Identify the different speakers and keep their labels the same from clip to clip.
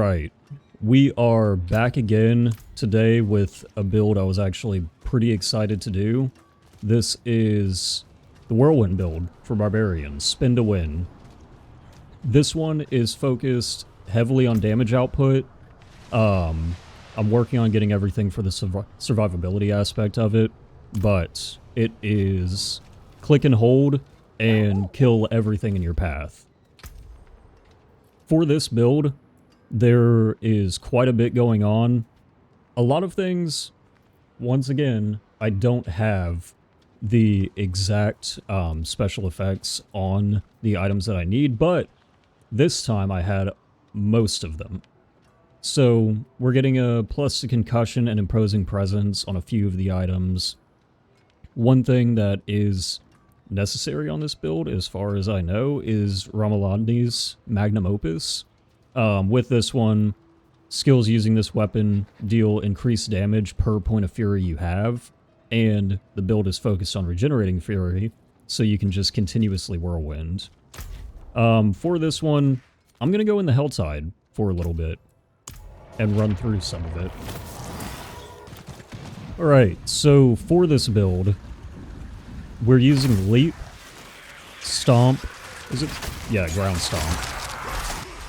Speaker 1: Alright, we are back again today with a build I was actually pretty excited to do. This is the Whirlwind build for Barbarians, spin to win. This one is focused heavily on damage output. I'm working on getting everything for the survivability aspect of it, but it is click and hold and kill everything in your path. For this build, there is quite a bit going on. A lot of things, once again, I don't have the exact special effects on the items that I need, but this time I had most of them. So we're getting a plus to concussion and imposing presence on a few of the items. One thing that is necessary on this build, as far as I know, is Ramalani's magnum opus. With this one, skills using this weapon deal increased damage per point of fury you have, and the build is focused on regenerating fury, so you can just continuously whirlwind. For this one, I'm gonna go in the Helltide for a little bit and run through some of it. Alright, so for this build, we're using Leap, Stomp, is it? Yeah, Ground Stomp.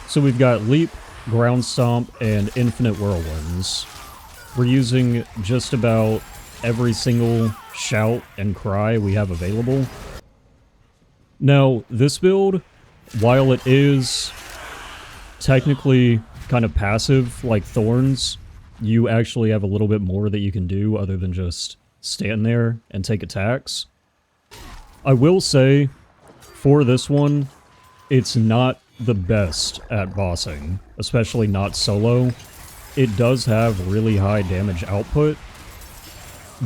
Speaker 1: So we've got Leap, Ground Stomp, and Infinite Whirlwinds. We're using just about every single shout and cry we have available. Now, this build, while it is technically kind of passive, like Thorns, you actually have a little bit more that you can do other than just stand there and take attacks. I will say, for this one, it's not the best at bossing, especially not solo. It does have really high damage output,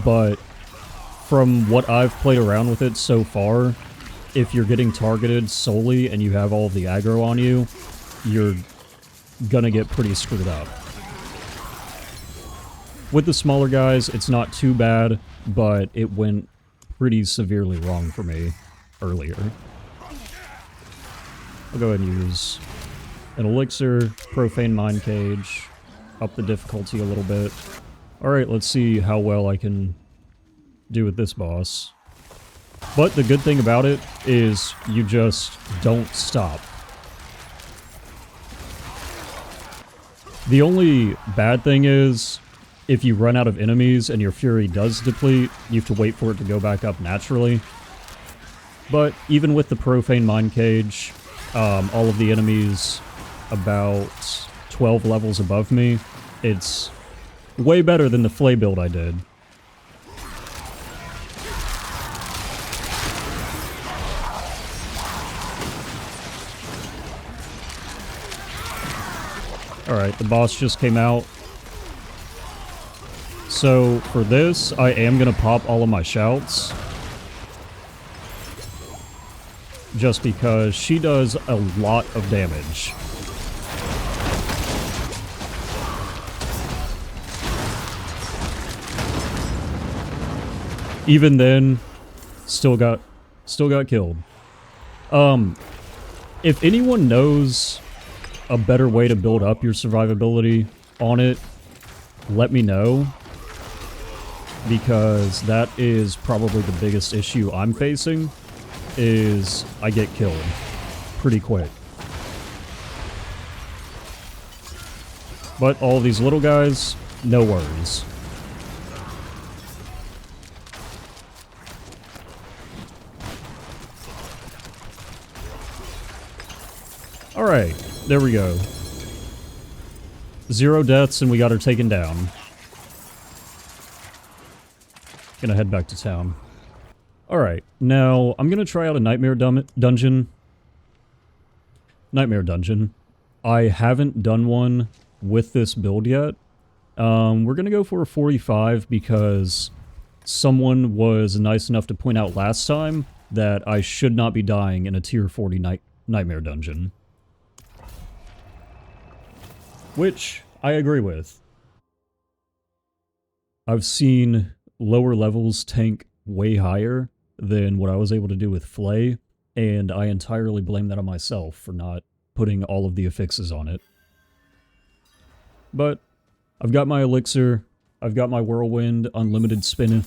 Speaker 1: but from what I've played around with it so far, if you're getting targeted solely and you have all of the aggro on you, you're gonna get pretty screwed up. With the smaller guys, it's not too bad, but it went pretty severely wrong for me earlier. I'll go ahead and use an elixir, profane mind cage, up the difficulty a little bit. Alright, let's see how well I can do with this boss. But the good thing about it is you just don't stop. The only bad thing is, if you run out of enemies and your fury does deplete, you have to wait for it to go back up naturally. But even with the profane mind cage, all of the enemies about 12 levels above me, it's way better than the flay build I did. Alright, the boss just came out. So, for this, I am gonna pop all of my shouts. Just because she does a lot of damage. Even then, still got killed. If anyone knows a better way to build up your survivability on it, let me know, because that is probably the biggest issue I'm facing, is I get killed pretty quick. But all these little guys, no worries. Alright, there we go. 0 deaths and we got her taken down. Gonna head back to town. Alright, now I'm gonna try out a Nightmare Dungeon. Nightmare Dungeon. I haven't done one with this build yet. We're gonna go for a 45 because someone was nice enough to point out last time that I should not be dying in a tier 40 Nightmare Dungeon. Which I agree with. I've seen lower levels tank way higher than what I was able to do with Flay, and I entirely blame that on myself for not putting all of the affixes on it. But I've got my elixir. I've got my whirlwind, unlimited spin.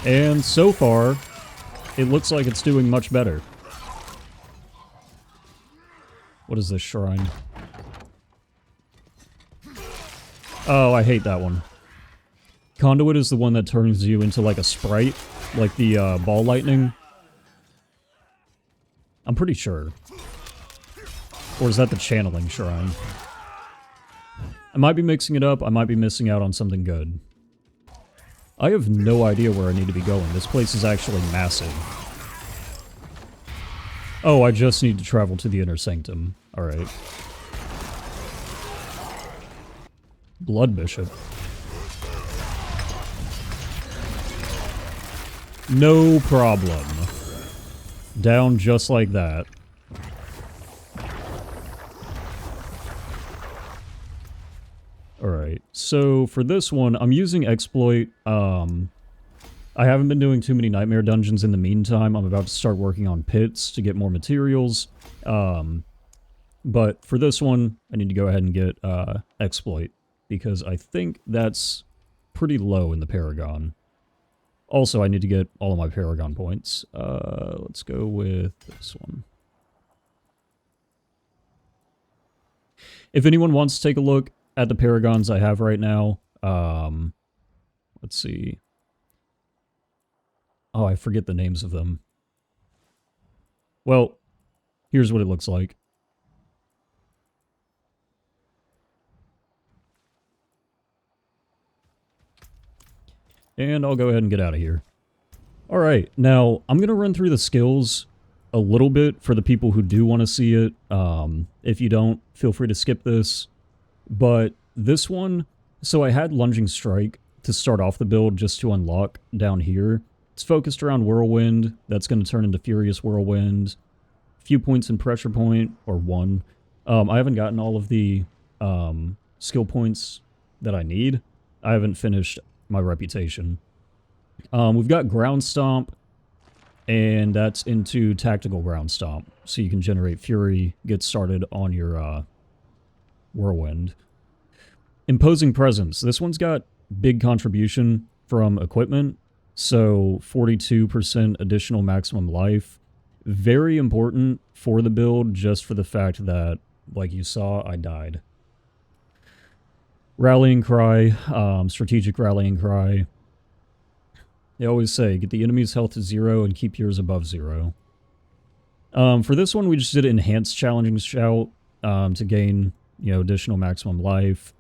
Speaker 1: And so far, it looks like it's doing much better. What is this shrine? Oh, I hate that one. Conduit is the one that turns you into like a sprite, like the ball lightning. I'm pretty sure. Or is that the channeling shrine? I might be mixing it up, I might be missing out on something good. I have no idea where I need to be going. This place is actually massive. Oh, I just need to travel to the Inner Sanctum. Alright. Blood Bishop. No problem. Down just like that. Alright, so for this one, I'm using Exploit. I haven't been doing too many Nightmare Dungeons in the meantime. I'm about to start working on pits to get more materials. But for this one, I need to go ahead and get Exploit, because I think that's pretty low in the Paragon. Also, I need to get all of my Paragon points. Let's go with this one. If anyone wants to take a look at the Paragons I have right now, let's see. Oh, I forget the names of them. Well, here's what it looks like. And I'll go ahead and get out of here. Alright, now I'm going to run through the skills a little bit for the people who do want to see it. If you don't, feel free to skip this. But this one, so I had Lunging Strike to start off the build just to unlock down here. It's focused around Whirlwind. That's going to turn into Furious Whirlwind. A few points in Pressure Point, or 1. I haven't gotten all of the skill points that I need. I haven't finished my Reputation. We've got Ground Stomp, and that's into Tactical Ground Stomp. So you can generate Fury, get started on your Whirlwind. Imposing Presence. This one's got big contribution from equipment. So 42% additional maximum life. Very important for the build, just for the fact that, like you saw, I died. Rallying Cry, Strategic Rallying Cry. They always say, get the enemy's health to 0 and keep yours above 0. For this one, we just did Enhanced Challenging Shout to gain, additional maximum life.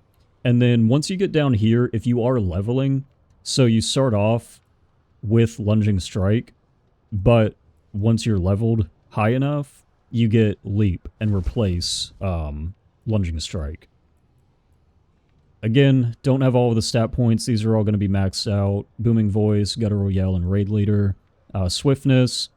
Speaker 1: And then once you get down here, if you are leveling, so you start off with Lunging Strike, but once you're leveled high enough, you get Leap and replace Lunging Strike. Again, don't have all of the stat points. These are all going to be maxed out. Booming Voice, Guttural Yell, and Raid Leader. Swiftness.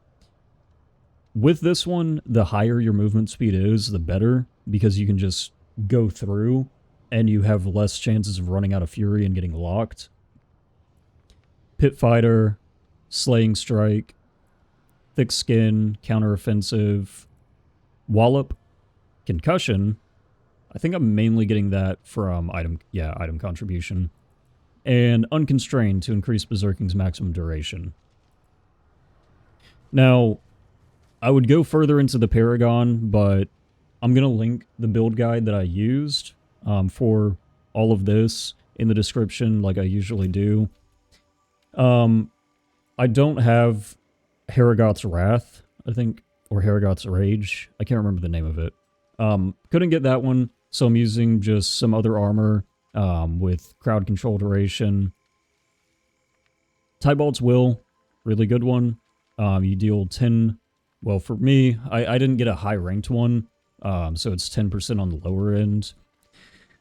Speaker 1: With this one, the higher your movement speed is, the better, because you can just go through, and you have less chances of running out of fury and getting locked. Pit Fighter, Slaying Strike, Thick Skin, Counteroffensive, Wallop, Concussion. I think I'm mainly getting that from item contribution. And Unconstrained to increase Berserking's maximum duration. Now, I would go further into the Paragon, but I'm going to link the build guide that I used for all of this in the description like I usually do. I don't have Harrogoth's Wrath, I think, or Harrogoth's Rage. I can't remember the name of it. Couldn't get that one, so I'm using just some other armor with crowd control duration. Tybalt's Will, really good one. You deal 10... Well, for me, I didn't get a high-ranked one, so it's 10% on the lower end.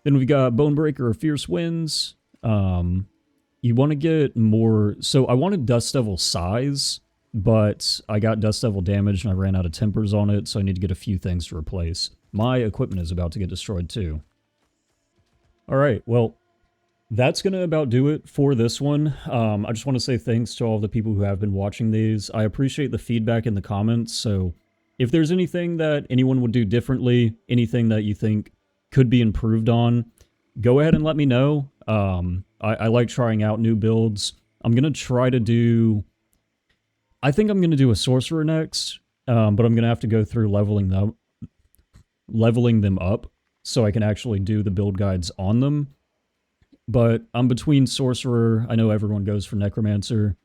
Speaker 1: Then we've got Bonebreaker or Fierce Winds. You want to get more... So I wanted Dust Devil size, but I got Dust Devil damage and I ran out of tempers on it, so I need to get a few things to replace. My equipment is about to get destroyed too. Alright, well, That's going to about do it for this one. I just want to say thanks to all the people who have been watching these. I appreciate the feedback in the comments, so if there's anything that anyone would do differently, anything that you think could be improved on, go ahead and let me know. I like trying out new builds. I'm going to try to do... I think I'm going to do a sorcerer next, but I'm going to have to go through leveling them up so I can actually do the build guides on them. But I'm between sorcerer. I know everyone goes for necromancer.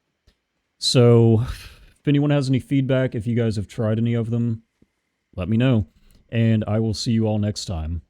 Speaker 1: So if anyone has any feedback, if you guys have tried any of them, let me know. And I will see you all next time.